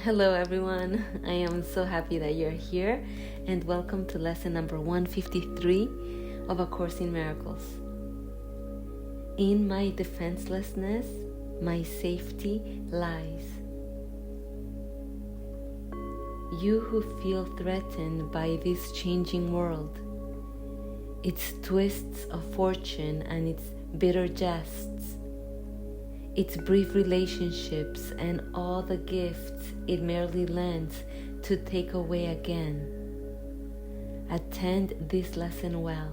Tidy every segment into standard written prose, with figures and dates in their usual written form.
Hello everyone, I am so happy that you're here and welcome to lesson number 153 of A Course in Miracles. In my defenselessness, my safety lies. You who feel threatened by this changing world, its twists of fortune and its bitter jests, its brief relationships and all the gifts it merely lends to take away again. Attend this lesson well.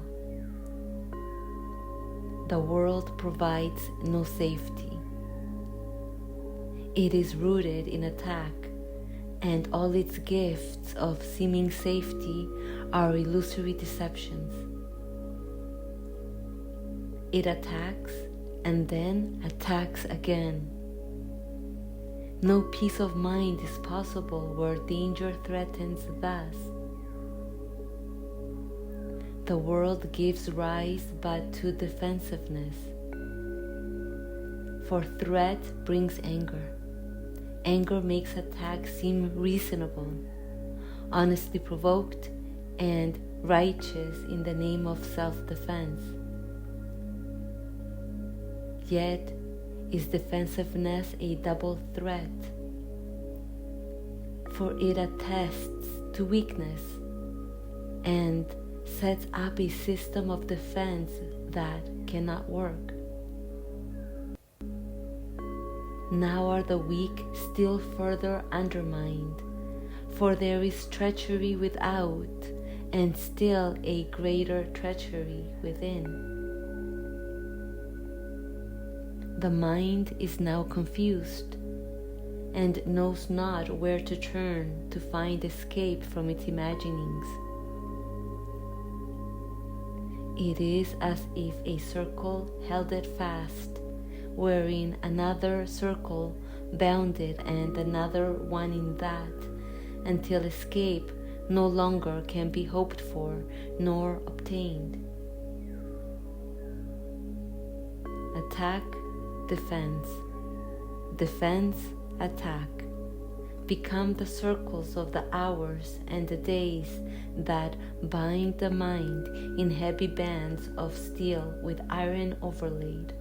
The world provides no safety. It is rooted in attack, and all its gifts of seeming safety are illusory deceptions. It attacks and then attacks again. No peace of mind is possible where danger threatens thus. The world gives rise but to defensiveness. For threat brings anger. Anger makes attack seem reasonable, honestly provoked, and righteous in the name of self-defense. Yet, is defensiveness a double threat? For it attests to weakness and sets up a system of defense that cannot work. Now are the weak still further undermined, for there is treachery without and still a greater treachery within. The mind is now confused and knows not where to turn to find escape from its imaginings. It is as if a circle held it fast, wherein another circle bounded and another one in that, until escape no longer can be hoped for nor obtained. Attack, defense, defense, attack, become the circles of the hours and the days that bind the mind in heavy bands of steel with iron overlaid,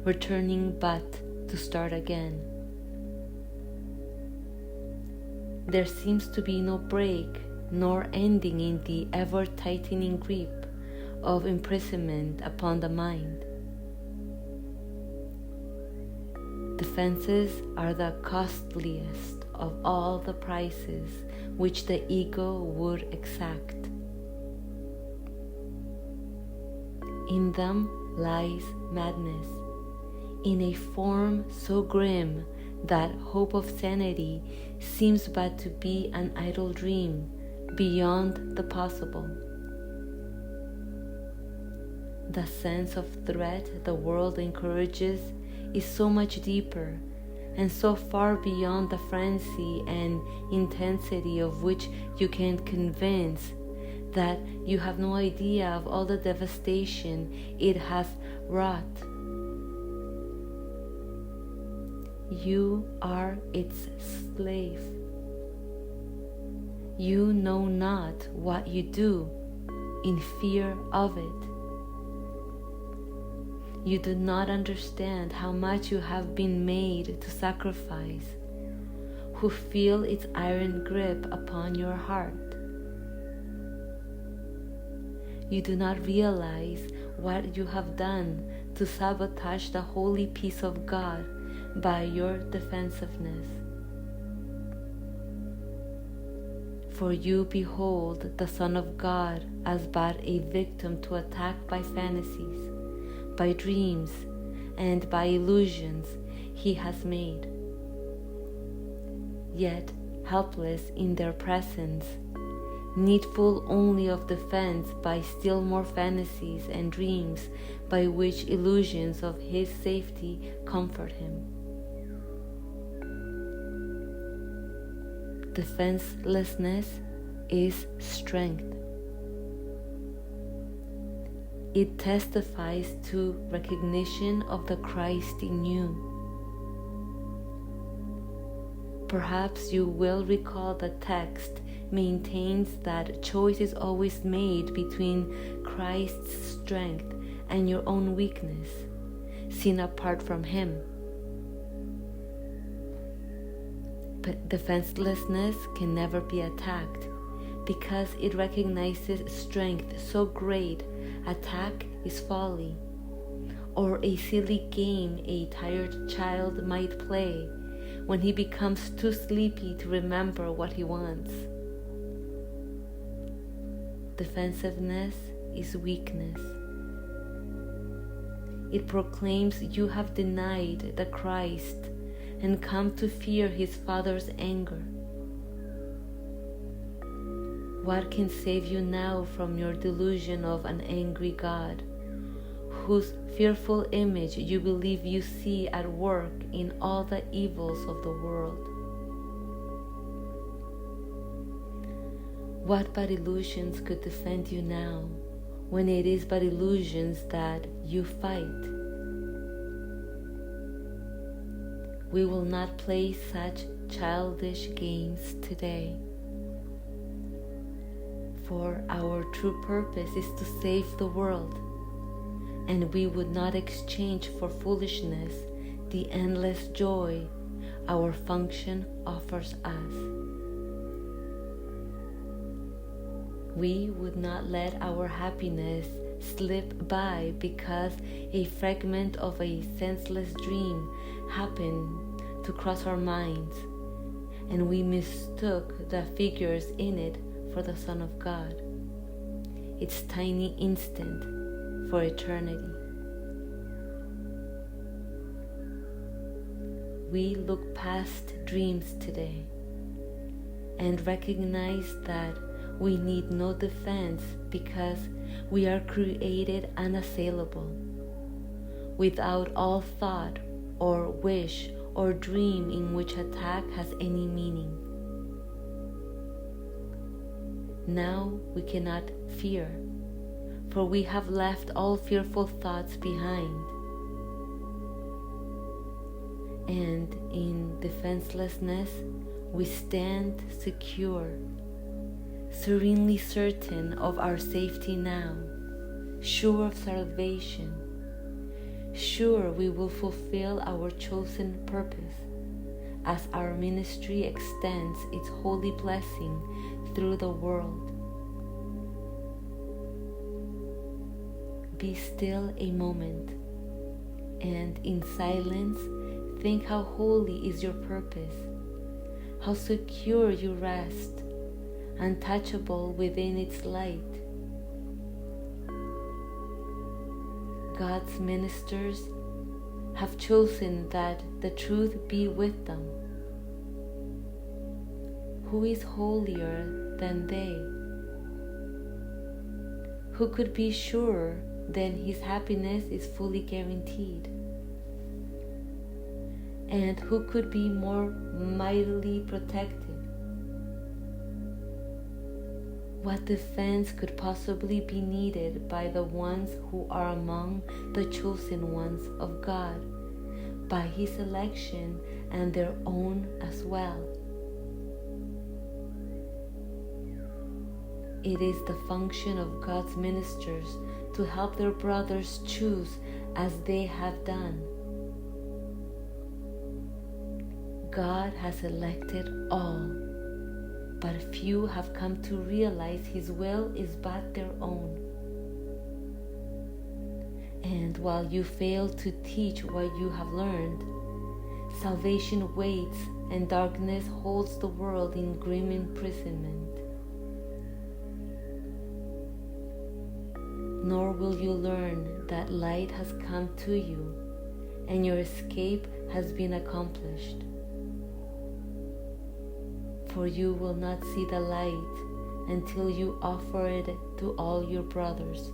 returning but to start again. There seems to be no break nor ending in the ever-tightening grip of imprisonment upon the mind. Defenses are the costliest of all the prices which the ego would exact. In them lies madness, in a form so grim that hope of sanity seems but to be an idle dream beyond the possible. The sense of threat the world encourages is so much deeper and so far beyond the frenzy and intensity of which you can convince that you have no idea of all the devastation it has wrought. You are its slave. You know not what you do in fear of it. You do not understand how much you have been made to sacrifice, who feel its iron grip upon your heart. You do not realize what you have done to sabotage the holy peace of God by your defensiveness. For you behold the Son of God as but a victim to attack by fantasies, by dreams, and by illusions he has made. Yet helpless in their presence, needful only of defense by still more fantasies and dreams by which illusions of his safety comfort him. Defenselessness is strength. It testifies to recognition of the Christ in you. Perhaps you will recall the text maintains that choice is always made between Christ's strength and your own weakness, seen apart from Him. But defenselessness can never be attacked because it recognizes strength so great, attack is folly, or a silly game a tired child might play when he becomes too sleepy to remember what he wants. Defensiveness is weakness. It proclaims you have denied the Christ and come to fear His Father's anger. What can save you now from your delusion of an angry God, whose fearful image you believe you see at work in all the evils of the world? What but illusions could defend you now, when it is but illusions that you fight? We will not play such childish games today, for our true purpose is to save the world, and we would not exchange for foolishness the endless joy our function offers us. We would not let our happiness slip by because a fragment of a senseless dream happened to cross our minds, and we mistook the figures in it for the Son of God, its tiny instant for eternity. We look past dreams today and recognize that we need no defense because we are created unassailable, without all thought or wish or dream in which attack has any meaning. Now we cannot fear, for we have left all fearful thoughts behind. And in defenselessness we stand secure, serenely certain of our safety now, sure of salvation, sure we will fulfill our chosen purpose as our ministry extends its holy blessing through the world. Be still a moment, and in silence think how holy is your purpose, how secure you rest, untouchable within its light. God's ministers have chosen that the truth be with them. Who is holier than they? Who could be surer than his happiness is fully guaranteed? And who could be more mightily protected? What defense could possibly be needed by the ones who are among the chosen ones of God, by His election and their own as well? It is the function of God's ministers to help their brothers choose as they have done. God has elected all, but few have come to realize His will is but their own. And while you fail to teach what you have learned, salvation waits and darkness holds the world in grim imprisonment. Nor will you learn that light has come to you and your escape has been accomplished. For you will not see the light until you offer it to all your brothers.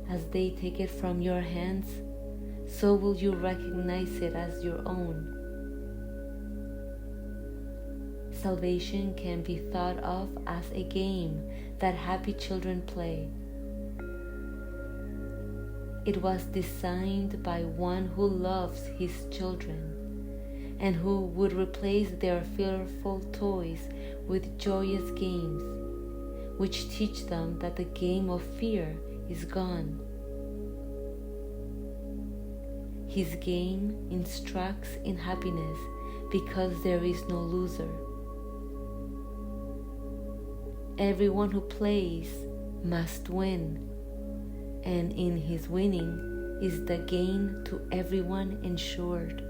As they take it from your hands, so will you recognize it as your own. Salvation can be thought of as a game that happy children play. It was designed by one who loves his children, and who would replace their fearful toys with joyous games, which teach them that the game of fear is gone. His game instructs in happiness because there is no loser. Everyone who plays must win, and in his winning is the gain to everyone ensured.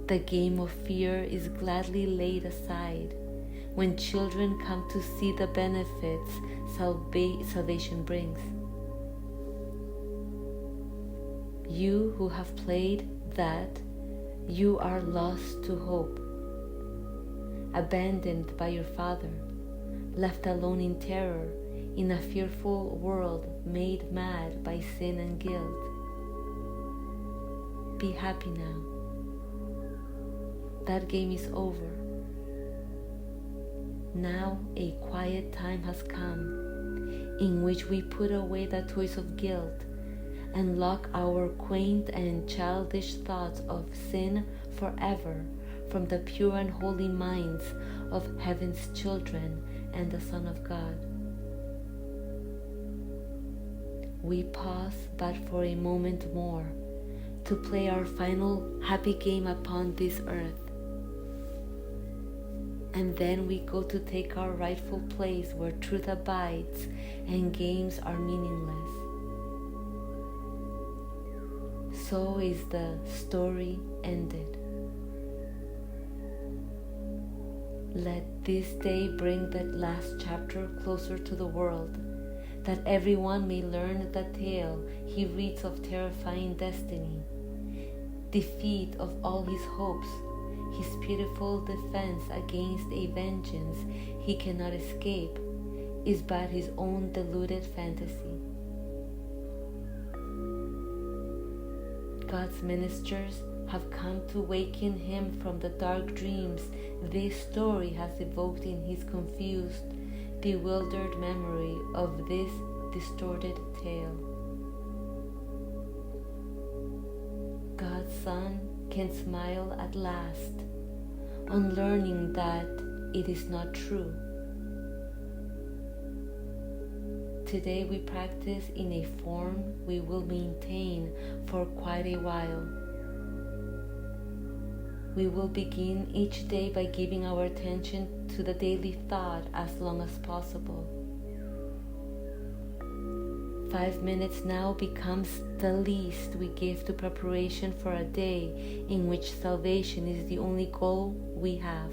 The game of fear is gladly laid aside when children come to see the benefits salvation brings. You who have played that, you are lost to hope, abandoned by your Father, left alone in terror in a fearful world made mad by sin and guilt. Be happy now. That game is over. Now a quiet time has come in which we put away the toys of guilt and lock our quaint and childish thoughts of sin forever from the pure and holy minds of heaven's children and the Son of God. We pause but for a moment more to play our final happy game upon this earth. And then we go to take our rightful place where truth abides and games are meaningless. So is the story ended. Let this day bring that last chapter closer to the world, that everyone may learn the tale he reads of terrifying destiny, defeat of all his hopes, his pitiful defense against a vengeance he cannot escape is but his own deluded fantasy. God's ministers have come to waken him from the dark dreams this story has evoked in his confused, bewildered memory of this distorted tale. God's Son can smile at last on learning that it is not true. Today we practice in a form we will maintain for quite a while. We will begin each day by giving our attention to the daily thought as long as possible. 5 minutes now becomes the least we give to preparation for a day in which salvation is the only goal we have.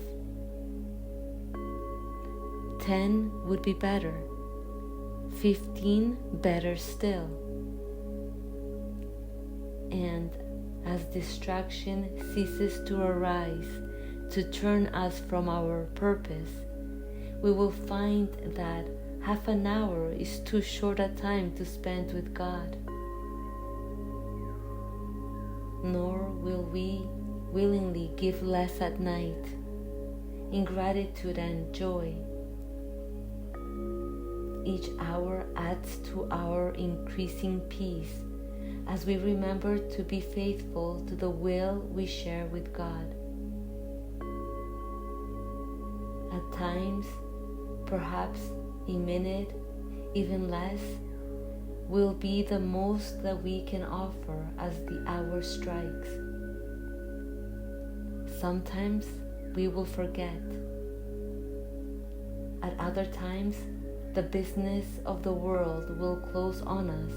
10 would be better. 15 better still. And as distraction ceases to arise to turn us from our purpose, we will find that half an hour is too short a time to spend with God. Nor will we willingly give less at night in gratitude and joy. Each hour adds to our increasing peace as we remember to be faithful to the will we share with God. At times, perhaps a minute, even less, will be the most that we can offer as the hour strikes. Sometimes we will forget. At other times, the business of the world will close on us,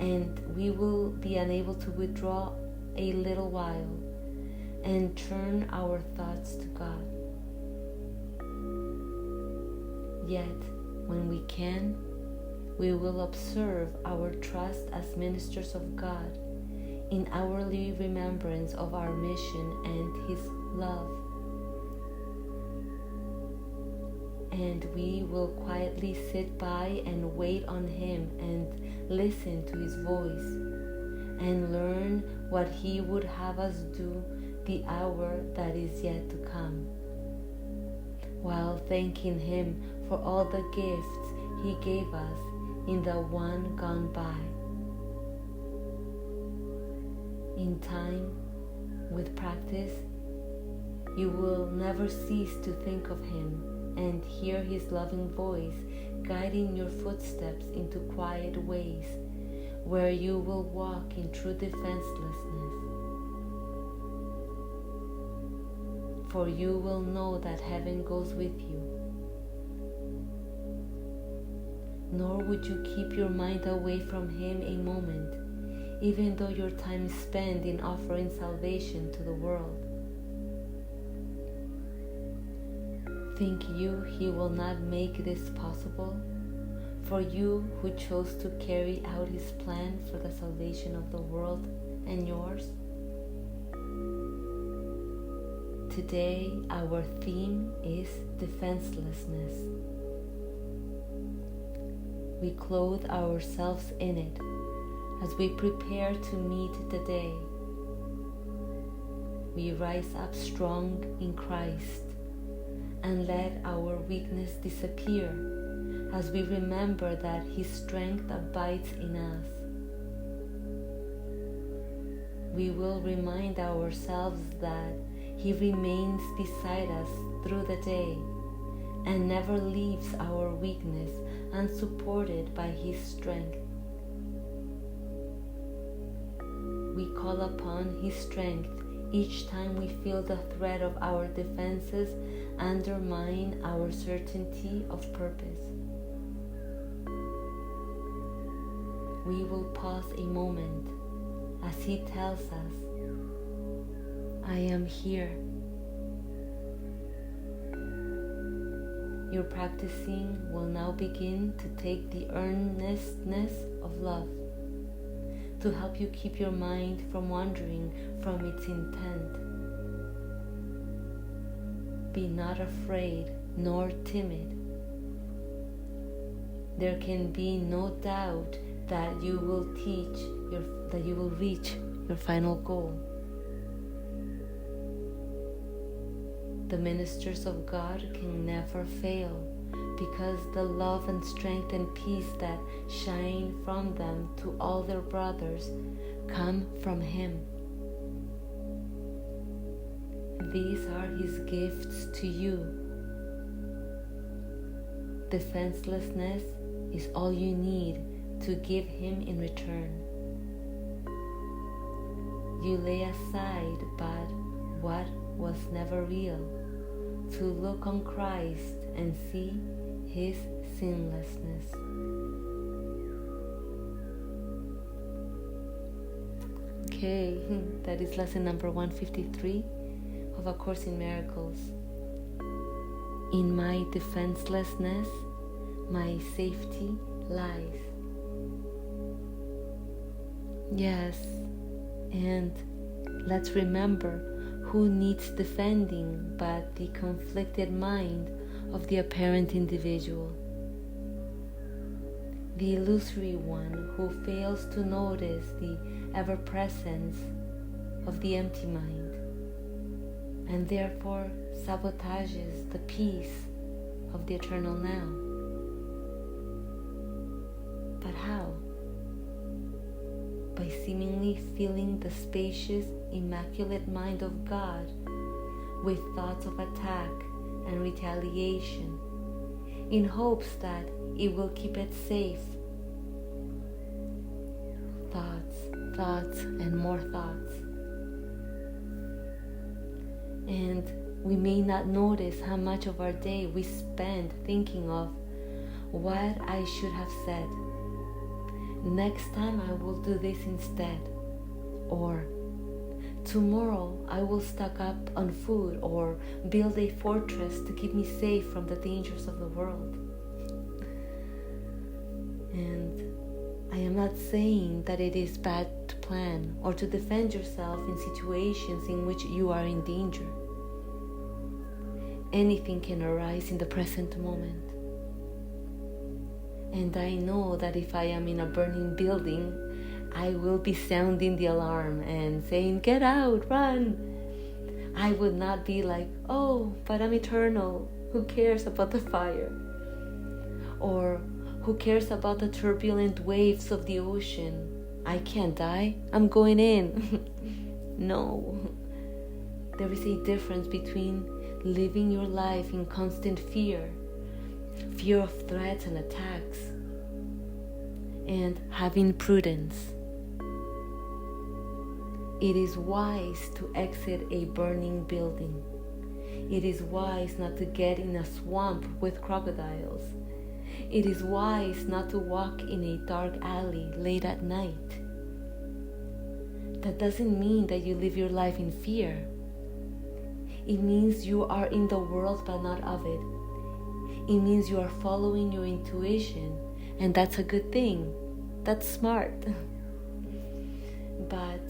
and we will be unable to withdraw a little while and turn our thoughts to God. Yet, when we can, we will observe our trust as ministers of God in hourly remembrance of our mission and His love. And we will quietly sit by and wait on Him and listen to His voice and learn what He would have us do the hour that is yet to come, while thanking Him for all the gifts He gave us in the one gone by. In time, With practice, you will never cease to think of Him and hear His loving voice guiding your footsteps into quiet ways where you will walk in true defenselessness. For you will know that heaven goes with you. Nor would you keep your mind away from Him a moment, even though your time is spent in offering salvation to the world. Think you He will not make this possible for you who chose to carry out His plan for the salvation of the world and yours? Today, our theme is defenselessness. We clothe ourselves in it as we prepare to meet the day. We rise up strong in Christ and let our weakness disappear as we remember that His strength abides in us. We will remind ourselves that He remains beside us through the day and never leaves our weakness unsupported by His strength. We call upon His strength each time we feel the threat of our defenses undermine our certainty of purpose. We will pause a moment as He tells us, I am here. Your practicing will now begin to take the earnestness of love to help you keep your mind from wandering from its intent. Be not afraid nor timid. There can be no doubt that you will reach your final goal. The ministers of God can never fail because the love and strength and peace that shine from them to all their brothers come from Him. These are His gifts to you. Defenselessness is all you need to give Him in return. You lay aside but what was never real to look on Christ and see His sinlessness. Okay, that is lesson number 153 of A Course in Miracles. In my defenselessness, my safety lies. Yes, and let's remember who needs defending but the conflicted mind of the apparent individual, the illusory one who fails to notice the ever-presence of the empty mind and therefore sabotages the peace of the eternal now. But how? By seemingly filling the spacious, immaculate mind of God with thoughts of attack and retaliation, in hopes that it will keep it safe. Thoughts, and more thoughts. And we may not notice how much of our day we spend thinking of what I should have said. Next time I will do this instead. Or tomorrow I will stock up on food or build a fortress to keep me safe from the dangers of the world. And I am not saying that it is bad to plan or to defend yourself in situations in which you are in danger. Anything can arise in the present moment. And I know that if I am in a burning building, I will be sounding the alarm and saying, get out, run. I would not be like, oh, but I'm eternal. Who cares about the fire? Or who cares about the turbulent waves of the ocean? I can't die. I'm going in. No, There is a difference between living your life in constant fear of threats and attacks, and having prudence. It is wise to exit a burning building. It is wise not to get in a swamp with crocodiles. It is wise not to walk in a dark alley late at night. That doesn't mean that you live your life in fear. It means you are in the world but not of it. It means you are following your intuition, and that's a good thing. That's smart. But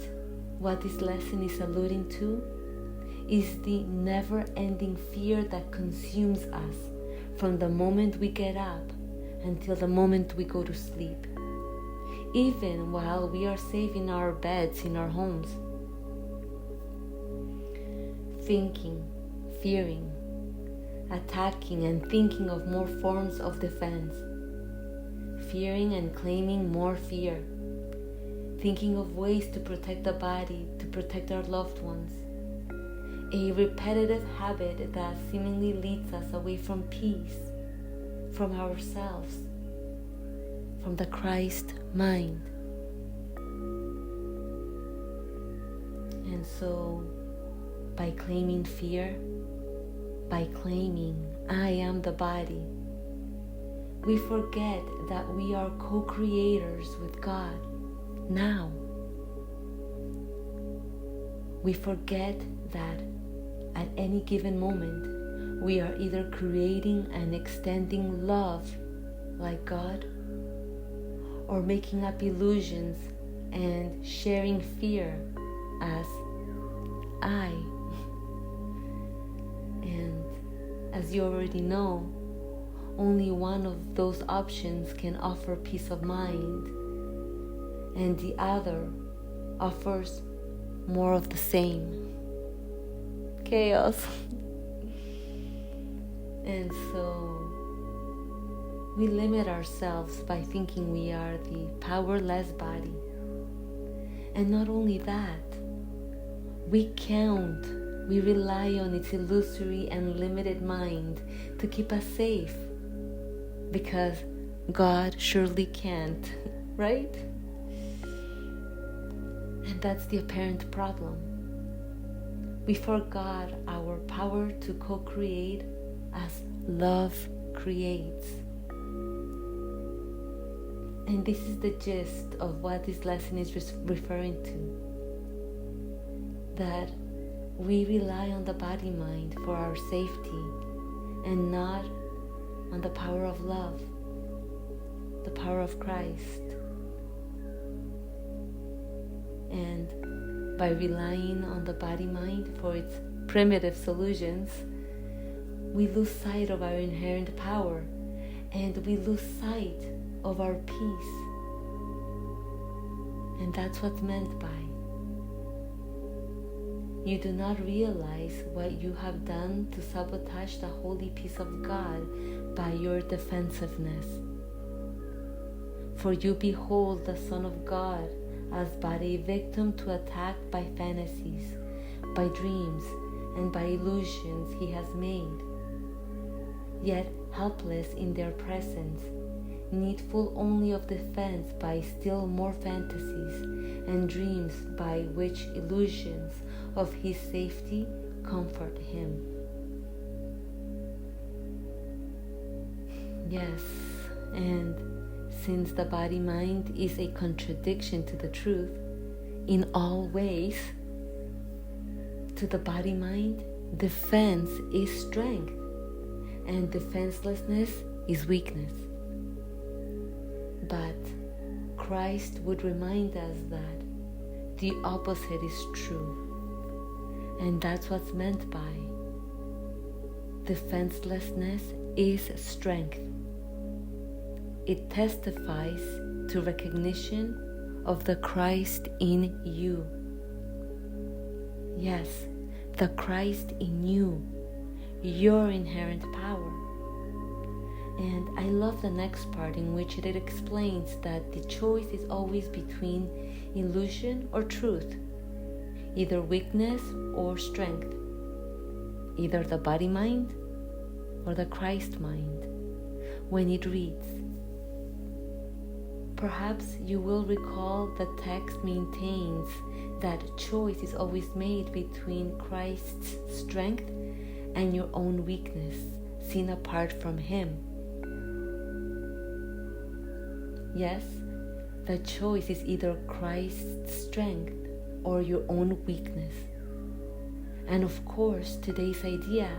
what this lesson is alluding to is the never-ending fear that consumes us from the moment we get up until the moment we go to sleep, even while we are safe in our beds in our homes. Thinking, fearing, attacking, and thinking of more forms of defense. Fearing and claiming more fear. Thinking of ways to protect the body, to protect our loved ones. A repetitive habit that seemingly leads us away from peace, from ourselves, from the Christ mind. And so, by claiming fear, by claiming I am the body, we forget that we are co-creators with God now. We forget that at any given moment, we are either creating and extending love like God, or making up illusions and sharing fear as I. And as you already know, only one of those options can offer peace of mind, and the other offers more of the same. Chaos. And so we limit ourselves by thinking we are the powerless body. And not only that, we rely on its illusory and limited mind to keep us safe, because God surely can't, right? And that's the apparent problem. We forgot our power to co-create as love creates. And this is the gist of what this lesson is referring to. That we rely on the body-mind for our safety and not on the power of love, the power of Christ. And by relying on the body-mind for its primitive solutions, we lose sight of our inherent power, and we lose sight of our peace. And that's what's meant by you do not realize what you have done to sabotage the holy peace of God by your defensiveness. For you behold the Son of God as but a victim to attack by fantasies, by dreams, and by illusions he has made, yet helpless in their presence, needful only of defense by still more fantasies and dreams by which illusions of his safety comfort him. Yes, and since the body-mind is a contradiction to the truth in all ways, to the body-mind, defense is strength, and defenselessness is weakness. But Christ would remind us that the opposite is true, and that's what's meant by defenselessness is strength. It testifies to recognition of the Christ in you. Yes, the Christ in you, your inherent power. And I love the next part in which it explains that the choice is always between illusion or truth. either weakness or strength, either the body mind or the Christ mind, when it reads. Perhaps you will recall the text maintains that choice is always made between Christ's strength and your own weakness, seen apart from Him. Yes, the choice is either Christ's strength or your own weakness. And of course, today's idea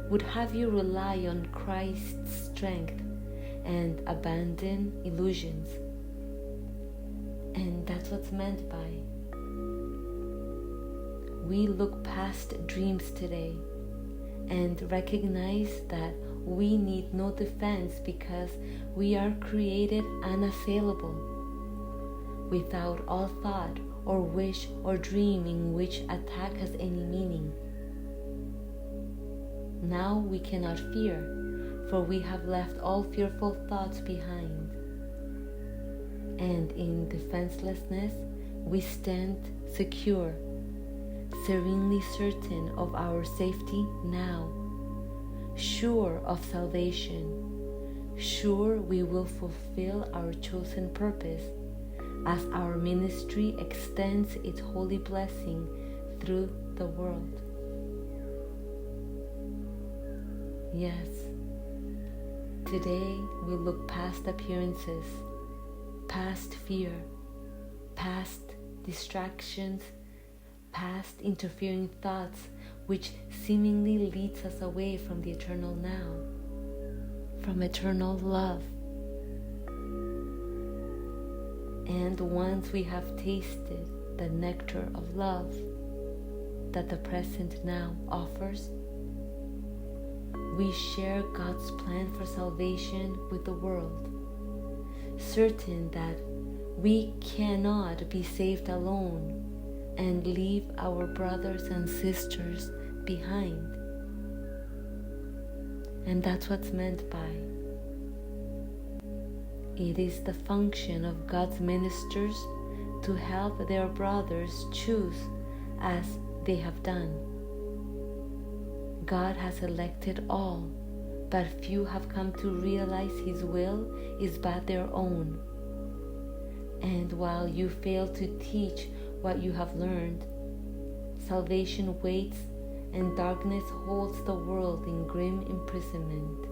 would have you rely on Christ's strength and abandon illusions. And that's what's meant by. We look past dreams today and recognize that we need no defense because we are created unassailable, without all thought or wish or dream in which attack has any meaning. Now we cannot fear, for we have left all fearful thoughts behind. And in defenselessness we stand secure, serenely certain of our safety now, sure of salvation, sure we will fulfill our chosen purpose as our ministry extends its holy blessing through the world. Yes, today we look past appearances, past fear, past distractions, past interfering thoughts which seemingly leads us away from the eternal now, from eternal love. And once we have tasted the nectar of love that the present now offers, we share God's plan for salvation with the world, certain that we cannot be saved alone and leave our brothers and sisters behind. And that's what's meant by. It is the function of God's ministers to help their brothers choose as they have done. God has elected all, but few have come to realize His will is but their own. And while you fail to teach what you have learned, salvation waits and darkness holds the world in grim imprisonment.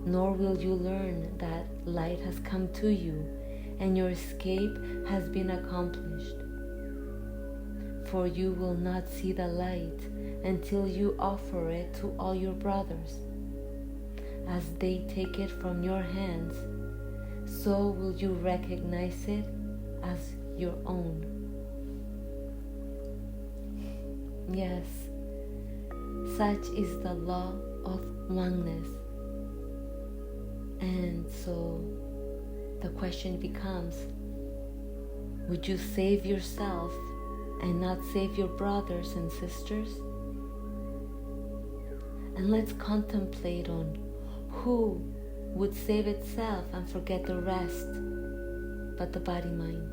Nor will you learn that light has come to you and your escape has been accomplished. For you will not see the light until you offer it to all your brothers. As they take it from your hands, so will you recognize it as your own. Yes, such is the law of oneness. And so the question becomes, would you save yourself and not save your brothers and sisters? And let's contemplate on who would save itself and forget the rest but the body-mind.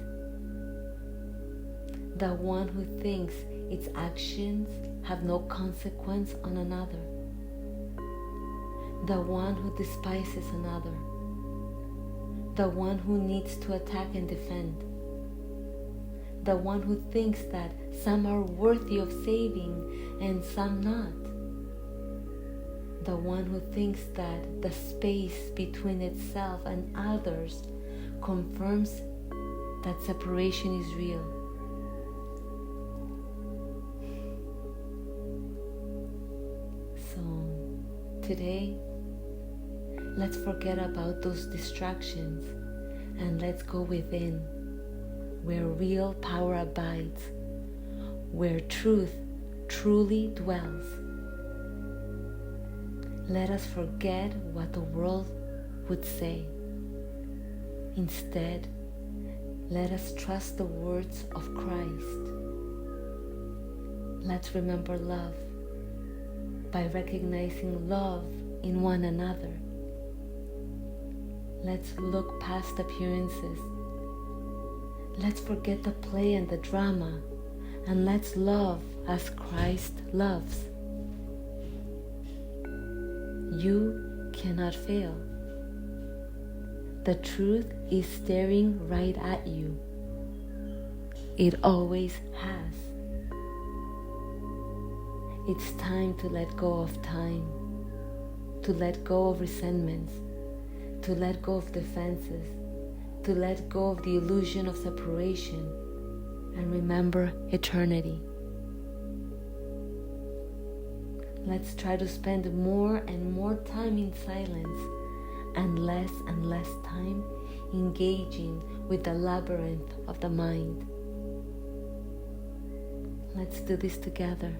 The one who thinks its actions have no consequence on another. The one who despises another. The one who needs to attack and defend. The one who thinks that some are worthy of saving and some not. The one who thinks that the space between itself and others confirms that separation is real. So today, let's forget about those distractions and let's go within, where real power abides, where truth truly dwells. Let us forget what the world would say. Instead, let us trust the words of Christ. Let's remember love by recognizing love in one another. Let's look past appearances. Let's forget the play and the drama, and let's love as Christ loves. You cannot fail. The truth is staring right at you. It always has. It's time to let go of time, to let go of resentments, to let go of defenses, to let go of the illusion of separation, and remember eternity. Let's try to spend more and more time in silence and less time engaging with the labyrinth of the mind. Let's do this together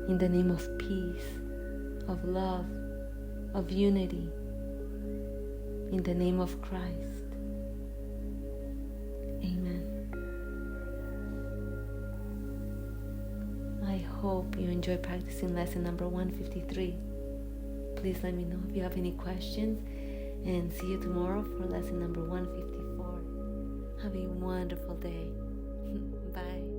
in the name of peace, of love, of unity, in the name of Christ. Amen. I hope you enjoy practicing lesson number 153. Please let me know if you have any questions, and see you tomorrow for lesson number 154. Have a wonderful day. Bye.